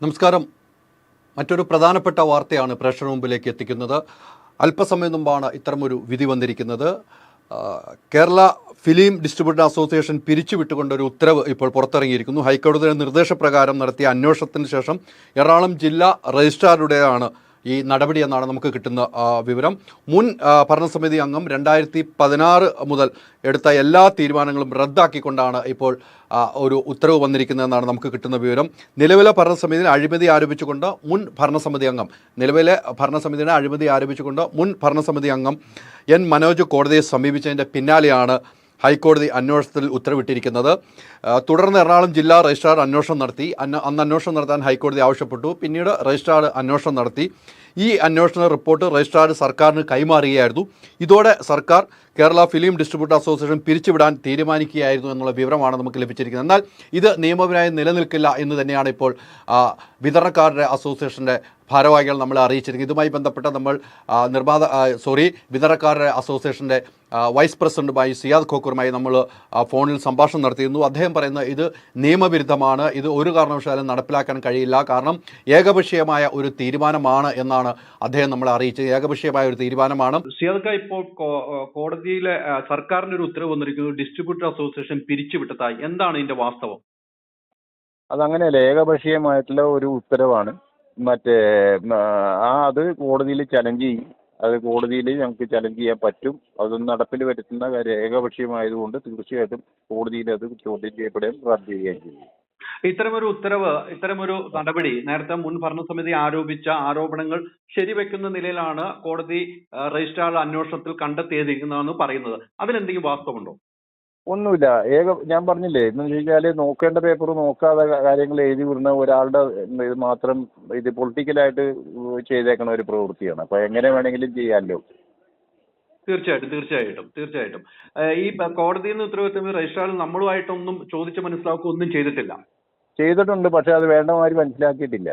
നമസ്കാരം. മറ്റൊരു പ്രധാനപ്പെട്ട വാർത്തയാണ് പ്രേക്ഷകർ മുമ്പിലേക്ക് എത്തിക്കുന്നത്. അല്പസമയം മുമ്പാണ് ഇത്തരമൊരു വിധി വന്നിരിക്കുന്നത്. കേരള ഫിലിം ഡിസ്ട്രിബ്യൂട്ടർ അസോസിയേഷൻ പിരിച്ചുവിട്ടുകൊണ്ടൊരു ഉത്തരവ് ഇപ്പോൾ പുറത്തിറങ്ങിയിരിക്കുന്നു. ഹൈക്കോടതിയുടെ നിർദ്ദേശപ്രകാരം നടത്തിയ അന്വേഷണത്തിന് ശേഷം എറണാകുളം ജില്ലാ രജിസ്ട്രാറുടെയാണ് ഈ നടപടി എന്നാണ് നമുക്ക് കിട്ടുന്ന വിവരം. മുൻ ഭരണസമിതി അംഗം 2016 മുതൽ എടുത്ത എല്ലാ തീരുമാനങ്ങളും റദ്ദാക്കിക്കൊണ്ടാണ് ഇപ്പോൾ ഒരു ഉത്തരവ് വന്നിരിക്കുന്നതെന്നാണ് നമുക്ക് കിട്ടുന്ന വിവരം. നിലവിലെ ഭരണസമിതിയിൽ അഴിമതി ആരോപിച്ചുകൊണ്ട് മുൻ ഭരണസമിതി അംഗം എൻ മനോജ് കോടതിയെ സമീപിച്ചതിൻ്റെ പിന്നാലെയാണ് ഹൈക്കോടതി അന്വേഷണത്തിൽ ഉത്തരവിട്ടിരിക്കുന്നത്. തുടർന്ന് എറണാകുളം ജില്ലാ രജിസ്ട്രാർ അന്വേഷണം നടത്തി. അന്ന് അന്വേഷണം നടത്താൻ ഹൈക്കോടതി ആവശ്യപ്പെട്ടു. പിന്നീട് രജിസ്ട്രാർ അന്വേഷണം നടത്തി. ഈ അന്വേഷണ റിപ്പോർട്ട് രജിസ്ട്രാർ സർക്കാരിന് കൈമാറുകയായിരുന്നു. ഇതോടെ സർക്കാർ കേരള ഫിലിം ഡിസ്ട്രിബ്യൂട്ടർ അസോസിയേഷൻ പിരിച്ചുവിടാൻ തീരുമാനിക്കുകയായിരുന്നു എന്നുള്ള വിവരമാണ് നമുക്ക് ലഭിച്ചിരിക്കുന്നത്. എന്നാൽ ഇത് നിയമപരമായി നിലനിൽക്കില്ല എന്ന് തന്നെയാണ് ഇപ്പോൾ വിതരണക്കാരുടെ അസോസിയേഷൻ്റെ ഭാരവാഹികൾ നമ്മളെ അറിയിച്ചിരിക്കുന്നത്. ഇതുമായി ബന്ധപ്പെട്ട് നമ്മൾ വിതരണക്കാരുടെ അസോസിയേഷൻ്റെ വൈസ് പ്രസിഡന്റുമായി സിയാദ് ഖോക്കറുമായി നമ്മൾ ഫോണിൽ സംഭാഷണം നടത്തിയിരുന്നു. അദ്ദേഹം പറയുന്നത് ഇത് നിയമവിരുദ്ധമാണ്, ഇത് ഒരു കാരണവശാലും നടപ്പിലാക്കാൻ കഴിയില്ല, കാരണം ഏകപക്ഷീയമായ ഒരു തീരുമാനമാണ് എന്നാണ് അദ്ദേഹം നമ്മളെ അറിയിച്ചത്. ഏകപക്ഷീയമായ ഒരു തീരുമാനമാണ്. സിയാദ്, ഇപ്പോൾ കോടതിയിലെ സർക്കാരിൻ്റെ ഒരു ഉത്തരവ് വന്നിരിക്കുന്നത് ഡിസ്ട്രിബ്യൂട്ടർ അസോസിയേഷൻ പിരിച്ചുവിട്ടതായി. എന്താണ് ഇതിന്റെ വാസ്തവം? അതങ്ങനെയല്ല, ഏകപക്ഷീയമായിട്ടുള്ള ഒരു ഉത്തരവാണ്. അത് കോടതിയിൽ ചലഞ്ച് ചെയ്യും. അത് കോടതിയിൽ ഞങ്ങൾക്ക് ചലഞ്ച് ചെയ്യാൻ പറ്റും. അതൊന്നും നടപ്പിൽ വരുത്തുന്ന കാര്യം ഏകപക്ഷീയമായതുകൊണ്ട് തീർച്ചയായിട്ടും കോടതിയിൽ അത് ചോദ്യം ചെയ്യപ്പെടുകയും റദ്ദ് ചെയ്യുകയും ചെയ്യും. ഇത്തരമൊരു നടപടി നേരത്തെ മുൻ ഭരണസമിതി ആരോപിച്ച ആരോപണങ്ങൾ ശരിവെക്കുന്ന നിലയിലാണ് കോടതി രജിസ്ട്രാർ അന്വേഷണത്തിൽ കണ്ടെത്തിയിരിക്കുന്നതെന്ന് പറയുന്നത്. അതിലെന്തെങ്കിലും വാസ്തവമുണ്ടോ? ഒന്നുമില്ല. ഞാൻ പറഞ്ഞില്ലേ, എന്ന് വെച്ചാൽ നോക്കേണ്ട പേപ്പർ നോക്കാതെ കാര്യങ്ങൾ എഴുതി വിടുന്ന ഒരാളുടെ ഇത് മാത്രം ഇത് പൊളിറ്റിക്കലായിട്ട് ചെയ്തേക്കുന്ന ഒരു പ്രവൃത്തിയാണ്. അപ്പൊ എങ്ങനെ വേണമെങ്കിലും ചെയ്യാമല്ലോ. തീർച്ചയായിട്ടും ഈ കോടതിയിൽ നിന്ന് ഉത്തരവിട്ട് രജിസ്ട്രാർ നമ്മളുമായിട്ടൊന്നും ചോദിച്ച് മനസ്സിലാക്കുകയൊന്നും ചെയ്തിട്ടുണ്ട്. പക്ഷെ അത് വേണ്ടമാതിരി മനസ്സിലാക്കിയിട്ടില്ല.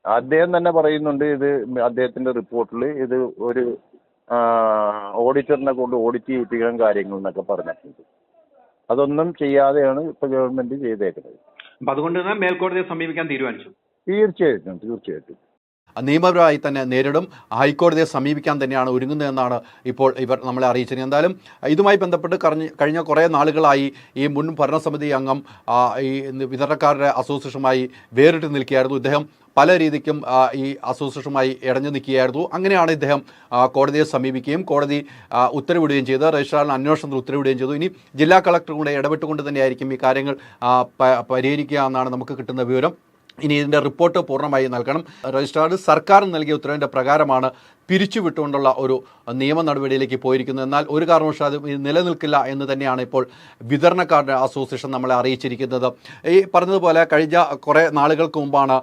അദ്ദേഹം തന്നെ പറയുന്നുണ്ട്, ഇത് അദ്ദേഹത്തിന്റെ റിപ്പോർട്ടിൽ ഇത് ഒരു ഓഡിറ്ററിനെ കൊണ്ട് ഓഡിറ്റ് ചെയ്യിപ്പിക്കണം കാര്യങ്ങൾ എന്നൊക്കെ പറഞ്ഞിട്ടുണ്ട്. അതൊന്നും ചെയ്യാതെയാണ് ഇപ്പൊ ഗവൺമെന്റ് ചെയ്തേക്കുന്നത്. അതുകൊണ്ട് തന്നെ മേൽക്കോടതിയെ സമീപിക്കാൻ തീരുമാനിച്ചു. തീർച്ചയായിട്ടും നിയമപരമായി തന്നെ നേരിടും. ഹൈക്കോടതിയെ സമീപിക്കാൻ തന്നെയാണ് ഒരുങ്ങുന്നതെന്നാണ് ഇപ്പോൾ ഇവർ നമ്മളെ അറിയിച്ചത്. എന്തായാലും ഇതുമായി ബന്ധപ്പെട്ട് കഴിഞ്ഞ കുറേ നാളുകളായി ഈ മുൻ ഭരണസമിതി അംഗം ഈ വിതരണക്കാരുടെ അസോസിയേഷനുമായി വേറിട്ട് നിൽക്കുകയായിരുന്നു. ഇദ്ദേഹം പല രീതിക്കും ഈ അസോസിയേഷനുമായി ഇടഞ്ഞു നിൽക്കുകയായിരുന്നു. അങ്ങനെയാണ് ഇദ്ദേഹം കോടതിയെ സമീപിക്കുകയും കോടതി ഉത്തരവിടുകയും ചെയ്ത് രജിസ്ട്രാറിന് അന്വേഷണത്തിൽ ഉത്തരവിടുകയും ചെയ്തു. ഇനി ജില്ലാ കളക്ടർ കൂടെ ഇടപെട്ടുകൊണ്ട് തന്നെയായിരിക്കും ഈ കാര്യങ്ങൾ പരിഹരിക്കുക എന്നാണ് നമുക്ക് കിട്ടുന്ന വിവരം. ഇനി ഇതിൻ്റെ റിപ്പോർട്ട് പൂർണ്ണമായി നൽകണം. രജിസ്ട്രാർ സർക്കാർ നൽകിയ ഉത്തരവിൻ്റെ പ്രകാരമാണ് പിരിച്ചുവിട്ടുകൊണ്ടുള്ള ഒരു നിയമ നടപടിയിലേക്ക് പോയിരിക്കുന്നത്. എന്നാൽ ഒരു കാരണവശാലും ഇത് നിലനിൽക്കില്ല എന്ന് തന്നെയാണ് ഇപ്പോൾ വിതരണക്കാരുടെ അസോസിയേഷൻ നമ്മളെ അറിയിച്ചിരിക്കുന്നത്. ഈ പറഞ്ഞതുപോലെ കഴിഞ്ഞ കുറേ നാളുകൾക്ക് മുമ്പാണ്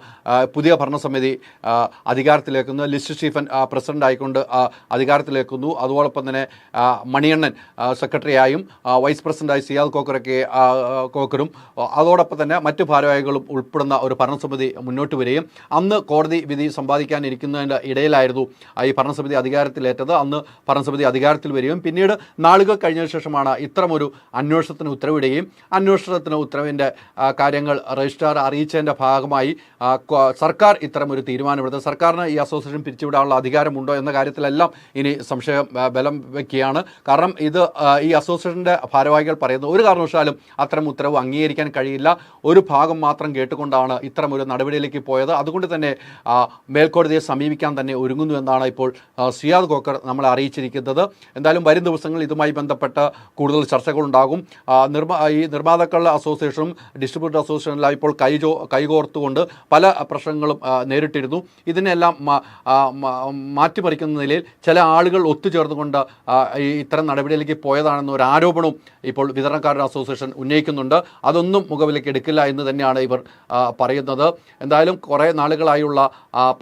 പുതിയ ഭരണസമിതി അധികാരത്തിലേക്കുന്നത്. ലിസ്റ്റ് സ്റ്റീഫൻ പ്രസിഡന്റ് ആയിക്കൊണ്ട് അധികാരത്തിലേക്കുന്നു. അതോടൊപ്പം തന്നെ മണിയണ്ണൻ സെക്രട്ടറിയായും വൈസ് പ്രസിഡന്റായി സിയാദ് ഖോക്കറും അതോടൊപ്പം തന്നെ മറ്റു ഭാരവാഹികളും ഉൾപ്പെടുന്ന ഒരു ഭരണസമിതി മുന്നോട്ട് വരികയും അന്ന് കോടതി വിധി സമ്പാദിക്കാനിരിക്കുന്നതിൻ്റെ ഇടയിലായിരുന്നു ഈ ഭരണസമിതി അധികാരത്തിലേറ്റത്. അന്ന് ഭരണസമിതി അധികാരത്തിൽ വരികയും പിന്നീട് നാളുകൾ കഴിഞ്ഞതിന് ശേഷമാണ് ഇത്തരമൊരു അന്വേഷണത്തിന് ഉത്തരവിടുകയും അന്വേഷണത്തിന് ഉത്തരവിൻ്റെ കാര്യങ്ങൾ രജിസ്ട്രാർ അറിയിച്ചതിൻ്റെ ഭാഗമായി സർക്കാർ ഇത്തരമൊരു തീരുമാനമെടുത്തത്. സർക്കാരിന് ഈ അസോസിയേഷൻ പിരിച്ചുവിടാനുള്ള അധികാരമുണ്ടോ എന്ന കാര്യത്തിലെല്ലാം ഇനി സംശയം ബലം വയ്ക്കുകയാണ്. കാരണം ഇത് ഈ അസോസിയേഷൻ്റെ ഭാരവാഹികൾ പറയുന്നത് ഒരു കാരണവശാലും അത്തരം ഉത്തരവ് അംഗീകരിക്കാൻ കഴിയില്ല. ഒരു ഭാഗം മാത്രം കേട്ടുകൊണ്ടാണ് ഇത്തരമൊരു നടപടിയിലേക്ക് പോയത്. അതുകൊണ്ട് തന്നെ മേൽക്കോടതിയെ സമീപിക്കാൻ തന്നെ ഒരുങ്ങുന്നു എന്നാണ് ഇപ്പോൾ സിയാദ് ഖോക്കർ നമ്മളെ അറിയിച്ചിരിക്കുന്നത്. എന്തായാലും വരും ദിവസങ്ങളിൽ ഇതുമായി ബന്ധപ്പെട്ട കൂടുതൽ ചർച്ചകളുണ്ടാകും. ഈ നിർമ്മാതാക്കളുടെ അസോസിയേഷനും ഡിസ്ട്രിബ്യൂട്ടർ അസോസിയേഷനെല്ലാം ഇപ്പോൾ കൈകോർത്തുകൊണ്ട് പല പ്രശ്നങ്ങളും നേരിട്ടിരുന്നു. ഇതിനെല്ലാം മാറ്റിമറിക്കുന്ന നിലയിൽ ചില ആളുകൾ ഒത്തുചേർന്നുകൊണ്ട് ഇത്തരം നടപടിയിലേക്ക് പോയതാണെന്ന ഒരു ആരോപണവും ഇപ്പോൾ വിതരണക്കാരുടെ അസോസിയേഷൻ ഉന്നയിക്കുന്നുണ്ട്. അതൊന്നും മുഖവിലേക്ക് എടുക്കില്ല എന്ന് തന്നെയാണ് ഇവർ പറയുന്നത്. എന്തായാലും കുറേ നാളുകളായുള്ള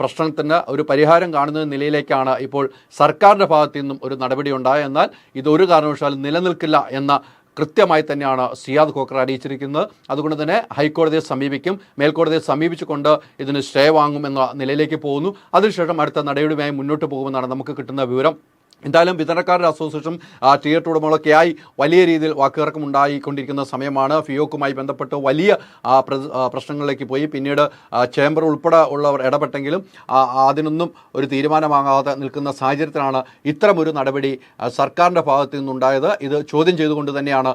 പ്രശ്നത്തിന് ഒരു പരിഹാരം കാണുന്ന നിലയിലേക്കാണ് ഇപ്പോൾ സർക്കാരിൻ്റെ ഭാഗത്തു നിന്നും ഒരു നടപടി ഉണ്ടായത്. എന്നാൽ ഇതൊരു കാരണവശാലും നിലനിൽക്കില്ല എന്ന കൃത്യമായി തന്നെയാണ് സിയാദ് ഖോക്കർ അറിയിച്ചിരിക്കുന്നത്. അതുകൊണ്ട് തന്നെ ഹൈക്കോടതിയെ സമീപിക്കും. മേൽക്കോടതിയെ സമീപിച്ചുകൊണ്ട് ഇതിന് സ്റ്റേ വാങ്ങും എന്ന നിലയിലേക്ക് പോകുന്നു. അതിനുശേഷം അടുത്ത നടപടിയുമായി മുന്നോട്ട് പോകുമെന്നാണ് നമുക്ക് കിട്ടുന്ന വിവരം. എന്തായാലും വിതരണക്കാരുടെ അസോസിയേഷൻ തിയേറ്റർ ഉടമകളൊക്കെയായി വലിയ രീതിയിൽ വാക്കുതർക്കം ഉണ്ടായിക്കൊണ്ടിരിക്കുന്ന സമയമാണ്. ഫിയോക്കുമായി ബന്ധപ്പെട്ട് വലിയ പ്രശ്നങ്ങളിലേക്ക് പോയി. പിന്നീട് ചേംബർ ഉൾപ്പെടെ ഉള്ളവർ ഇടപെട്ടെങ്കിലും അതിനൊന്നും ഒരു തീരുമാനമാകാതെ നിൽക്കുന്ന സാഹചര്യത്തിലാണ് ഇത്തരമൊരു നടപടി സർക്കാരിൻ്റെ ഭാഗത്തു നിന്നുണ്ടായത്. ഇത് ചോദ്യം ചെയ്തുകൊണ്ട് തന്നെയാണ്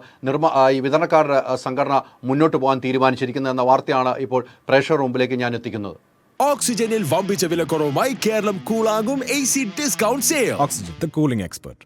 ഈ വിതരണക്കാരുടെ സംഘടന മുന്നോട്ട് പോകാൻ തീരുമാനിച്ചിരിക്കുന്നതെന്ന വാർത്തയാണ് ഇപ്പോൾ പ്രേക്ഷകർ മുമ്പിലേക്ക് ഞാൻ എത്തിക്കുന്നത്. ഓക്സിജനിൽ വമ്പിച്ച വിലക്കുറവുമായി കേരളം കൂളാകും AC discount sale. Oxygen, the cooling expert.